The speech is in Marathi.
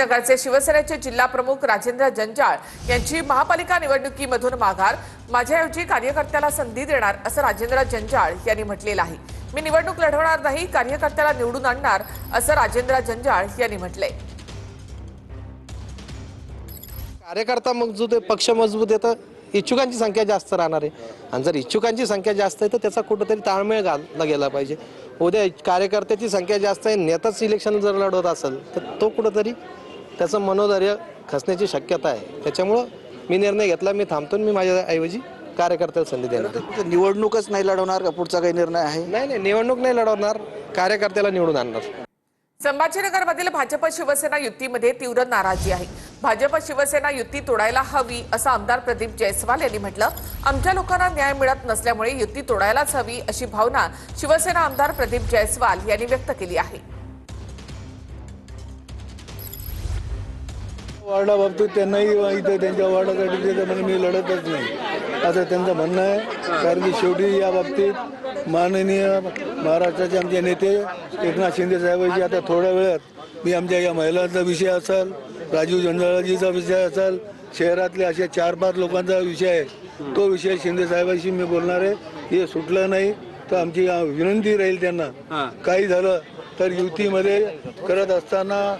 नगरचे शिवसेनेचे जिल्हा प्रमुख राजेंद्र जंजाळ यांची महापालिका निवडणुकीमधून माघार, माझ्याऐवजी कार्यकर्त्याला संधी देणार असं राजेंद्र जंजाळ यांनी म्हटलेलं आहे। मी निवडणूक लढवणार नाही, कार्यकर्त्याला निवडून आणणार असं राजेंद्र जंजाळ यांनी म्हटलंय। कार्यकर्ता मजबूत आहे, पक्ष मजबूत आहे, तर इच्छुकांची संख्या जास्त राहणार आहे आणि जर इच्छुकांची संख्या जास्त आहे तर त्याचा कुठेतरी ताळमेळ घालला गेला पाहिजे। उद्या कार्यकर्त्याची संख्या जास्त आहे, नेताच इलेक्शन जर लढवत असेल तर तो कुठेतरी त्याचं मनोधैर्य खचण्याची शक्यता आहे। त्याच्यामुळं मी निर्णय घेतला, मी थांबतो, मी माझ्या ऐवजी कार्यकर्त्याला संधी देणार। निवडणूकच नाही लढवणार का पुढचा काही निर्णय आहे? नाही, निवडणूक नाही लढवणार, कार्यकर्त्याला निवडून आणणार। संभाजीनगरमधील भाजप शिवसेना युतीमध्ये तीव्र नाराजी आहे। भाजप शिवसेना युती तोडायला हवी असं आमदार प्रदीप जयस्वाल यांनी म्हटलं। आमच्या लोकांना न्याय मिळत नसल्यामुळे युती तोडायलाच हवी अशी भावना शिवसेना आमदार प्रदीप जयस्वाल यांनी व्यक्त केली आहे। वार्डा बाबतीत त्यांनाही इथे त्यांच्या वार्डासाठी ते म्हणे मी लढतच नाही असं त्यांचं म्हणणं आहे। कारण की शेवटी या बाबतीत माननीय महाराष्ट्राचे आमचे नेते एकनाथ शिंदे साहेबांची आता थोड्या वेळात मी आमच्या या महिलांचा विषय असेल, राजीव जंजाळाजीचा विषय असेल, शहरातले असे 4-5 लोकांचा विषय आहे, तो विषय शिंदे साहेबांशी मी बोलणार आहे। हे सुटलं नाही तर आमची विनंती राहील त्यांना, काही झालं तर युतीमध्ये करत असताना